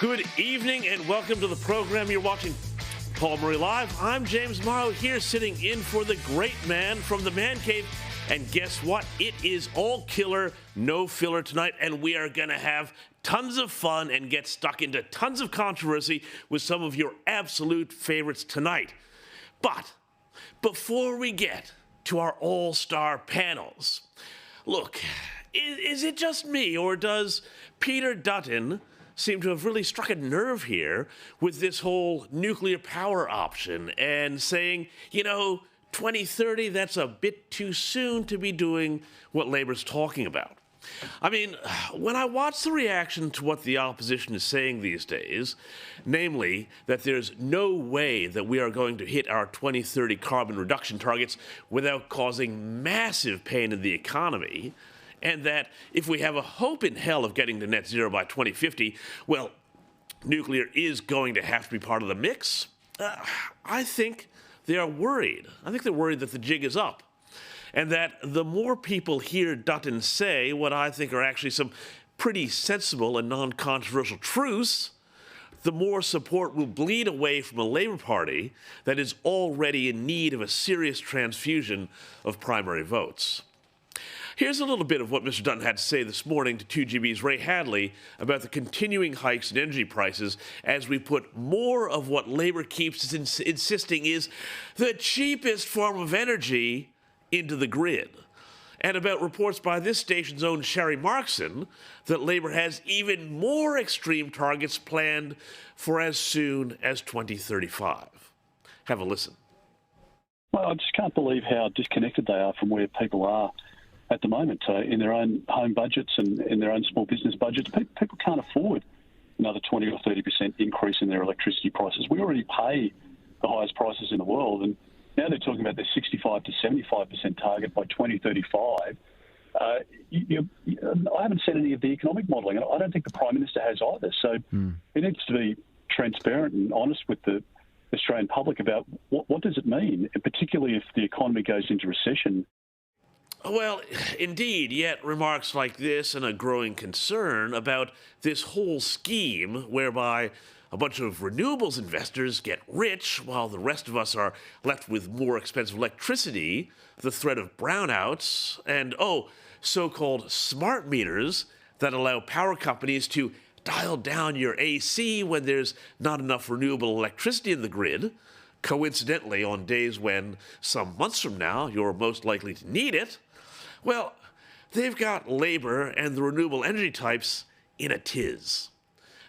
Good evening and welcome to the program. You're watching Paul Murray Live. I'm James Morrow here sitting in for the great man from the man cave. And guess what? It is all killer, no filler tonight, and we are going to have tons of fun and get stuck into tons of controversy with some of your absolute favorites tonight. But before we get to our all-star panels, look, is it just me, or does Peter Dutton seem to have really struck a nerve here with this whole nuclear power option and saying, 2030, that's a bit too soon to be doing what Labour's talking about? I mean, when I watch the reaction to what the opposition is saying these days, namely that there's no way that we are going to hit our 2030 carbon reduction targets without causing massive pain in the economy, and that if we have a hope in hell of getting to net zero by 2050, well, nuclear is going to have to be part of the mix, I think they are worried. I think they're worried that the jig is up, and that the more people hear Dutton say what I think are actually some pretty sensible and non-controversial truths, the more support will bleed away from a Labour Party that is already in need of a serious transfusion of primary votes. Here's a little bit of what Mr. Dutton had to say this morning to 2GB's Ray Hadley about the continuing hikes in energy prices as we put more of what Labour keeps insisting is the cheapest form of energy into the grid, and about reports by this station's own Sherry Markson that Labour has even more extreme targets planned for as soon as 2035. Have a listen. Well, I just can't believe how disconnected they are from where people are at the moment in their own home budgets and in their own small business budgets. People can't afford another 20 or 30% increase in their electricity prices. We already pay the highest prices in the world, and now they're talking about their 65 to 75% target by 2035. I haven't seen any of the economic modelling, and I don't think the Prime Minister has either. So He needs to be transparent and honest with the Australian public about what does it mean, and particularly if the economy goes into recession. Well, indeed, yet remarks like this and a growing concern about this whole scheme whereby a bunch of renewables investors get rich while the rest of us are left with more expensive electricity, the threat of brownouts, and, so-called smart meters that allow power companies to dial down your AC when there's not enough renewable electricity in the grid, coincidentally on days when, some months from now, you're most likely to need it. Well, they've got Labour and the renewable energy types in a tiz.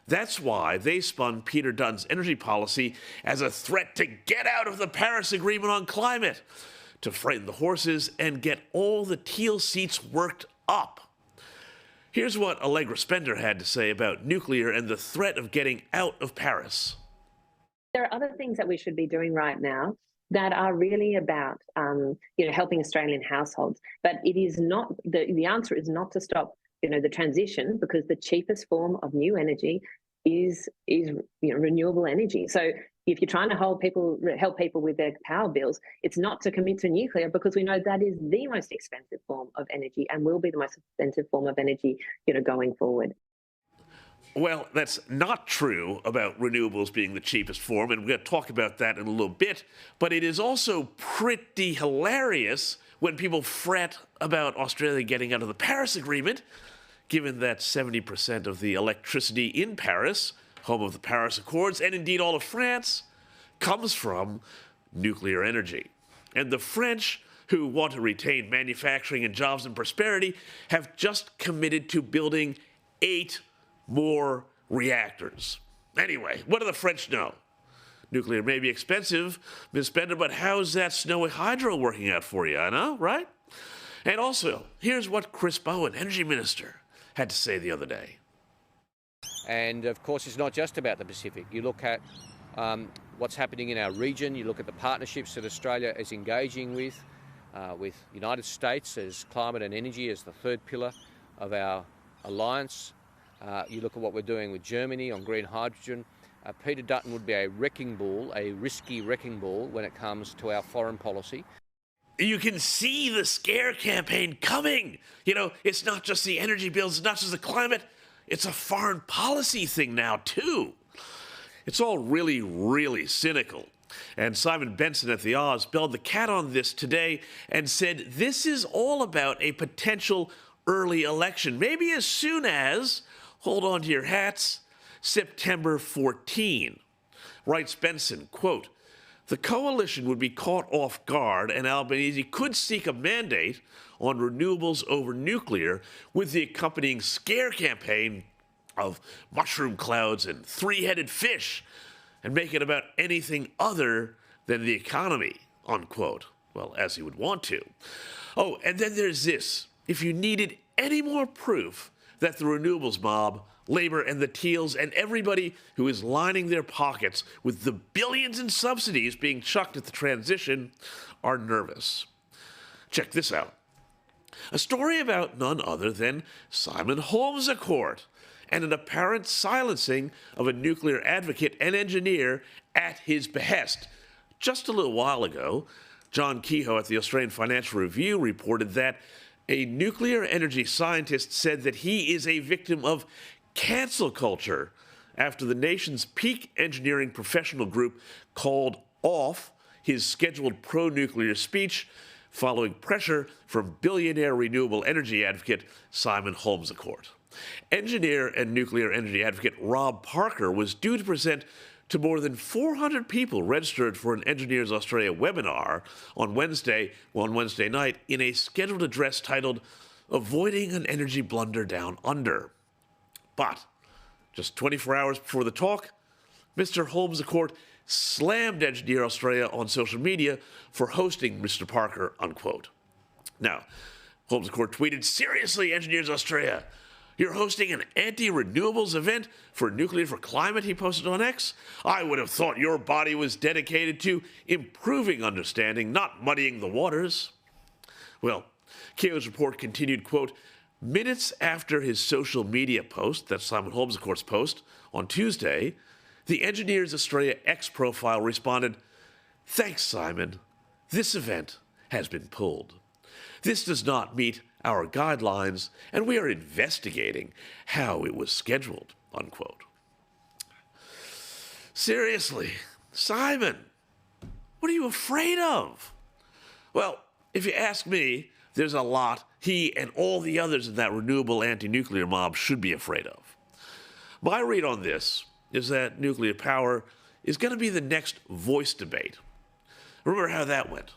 That's why they spun Peter Dutton's energy policy as a threat to get out of the Paris Agreement on climate, to frighten the horses and get all the teal seats worked up. Here's what Allegra Spender had to say about nuclear and the threat of getting out of Paris. There are other things that we should be doing right now that are really about, helping Australian households. But it is not, the answer is not to stop, the transition, because the cheapest form of new energy is renewable energy. So if you're trying to help people with their power bills, it's not to commit to nuclear, because we know that is the most expensive form of energy and will be the most expensive form of energy, going forward. Well, that's not true about renewables being the cheapest form, and we're going to talk about that in a little bit, but it is also pretty hilarious when people fret about Australia getting out of the Paris Agreement, given that 70% of the electricity in Paris, home of the Paris Accords, and indeed all of France, comes from nuclear energy. And the French, who want to retain manufacturing and jobs and prosperity, have just committed to building 8 more reactors. Anyway, what do the French know? Nuclear may be expensive, Ms. Bender, but how's that snowy hydro working out for you? I know, right? And also, here's what Chris Bowen, Energy Minister, had to say the other day. And of course, it's not just about the Pacific. You look at what's happening in our region. You look at the partnerships that Australia is engaging with United States as climate and energy as the third pillar of our alliance. You look at what we're doing with Germany on green hydrogen. Peter Dutton would be a wrecking ball, a risky wrecking ball when it comes to our foreign policy. You can see the scare campaign coming. It's not just the energy bills, it's not just the climate. it's a foreign policy thing now, too. It's all really, really cynical. And Simon Benson at the Oz spelled the cat on this today and said this is all about a potential early election, maybe as soon as, hold on to your hats, September 14. Writes Benson, quote, the coalition would be caught off guard and Albanese could seek a mandate on renewables over nuclear with the accompanying scare campaign of mushroom clouds and three-headed fish and make it about anything other than the economy, unquote. Well, as he would want to. Oh, and then there's this. If you needed any more proof that the renewables mob, Labour and the Teals and everybody who is lining their pockets with the billions in subsidies being chucked at the transition are nervous. Check this out. A story about none other than Simon Holmescourt and an apparent silencing of a nuclear advocate and engineer at his behest. Just a little while ago, John Kehoe at the Australian Financial Review reported that a nuclear energy scientist said that he is a victim of cancel culture after the nation's peak engineering professional group called off his scheduled pro-nuclear speech following pressure from billionaire renewable energy advocate Simon Holmescourt. Engineer and nuclear energy advocate Rob Parker was due to present to more than 400 people registered for an Engineers Australia webinar on Wednesday night in a scheduled address titled Avoiding an Energy Blunder Down Under. But just 24 hours before the talk, Mr. Holmescourt slammed Engineer Australia on social media for hosting Mr. Parker, unquote. Now, Holmescourt tweeted, seriously, Engineers Australia, you're hosting an anti-renewables event for Nuclear for Climate, he posted on X? I would have thought your body was dedicated to improving understanding, not muddying the waters. Well, Keogh's report continued, quote, minutes after his social media post, that's Simon Holmescourt's post, on Tuesday, the Engineers Australia X profile responded, thanks, Simon. This event has been pulled. This does not meet our guidelines, and we are investigating how it was scheduled, unquote. Seriously, Simon, what are you afraid of? Well, if you ask me, there's a lot he and all the others in that renewable anti-nuclear mob should be afraid of. My read on this is that nuclear power is going to be the next voice debate. Remember how that went?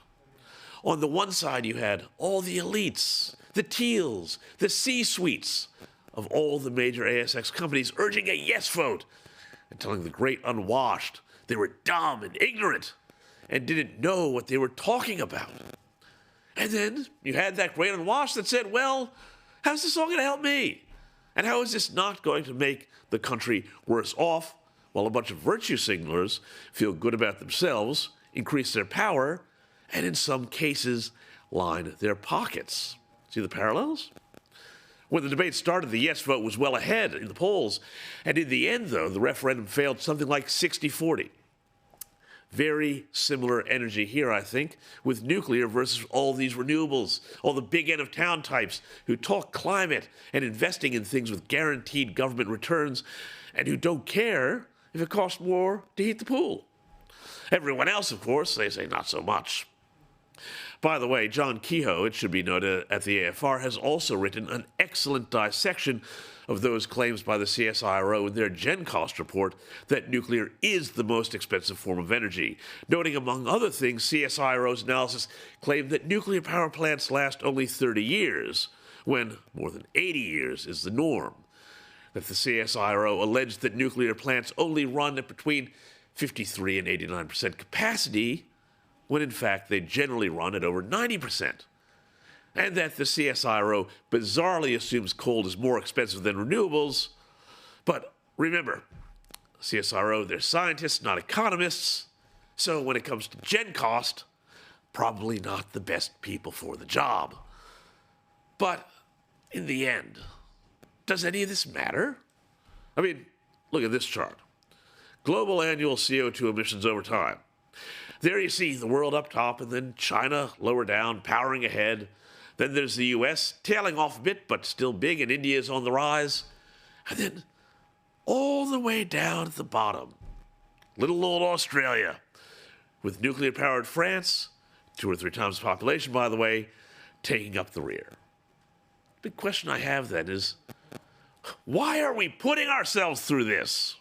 On the one side, you had all the elites, the Teals, the C-suites of all the major ASX companies urging a yes vote and telling the great unwashed they were dumb and ignorant and didn't know what they were talking about. And then you had that great unwashed that said, well, how's this all going to help me? And how is this not going to make the country worse off while a bunch of virtue signalers feel good about themselves, increase their power, and in some cases, line their pockets? See the parallels? When the debate started, the yes vote was well ahead in the polls. And in the end, though, the referendum failed something like 60-40. Very similar energy here, I think, with nuclear versus all these renewables, all the big end-of-town types who talk climate and investing in things with guaranteed government returns and who don't care if it costs more to heat the pool. Everyone else, of course, they say not so much. By the way, John Kehoe, it should be noted, at the AFR, has also written an excellent dissection of those claims by the CSIRO in their Gen Cost report that nuclear is the most expensive form of energy, noting, among other things, CSIRO's analysis claimed that nuclear power plants last only 30 years, when more than 80 years is the norm. That the CSIRO alleged that nuclear plants only run at between 53 and 89% capacity, when in fact they generally run at over 90%. And that the CSIRO bizarrely assumes coal is more expensive than renewables. But remember, CSIRO, they're scientists, not economists. So when it comes to Gen Cost, probably not the best people for the job. But in the end, does any of this matter? I mean, look at this chart. Global annual CO2 emissions over time. There you see the world up top, and then China lower down, powering ahead. Then there's the US, tailing off a bit, but still big, and India is on the rise. And then all the way down at the bottom, little old Australia, with nuclear-powered France, 2 or 3 times the population, by the way, taking up the rear. The question I have then is, why are we putting ourselves through this?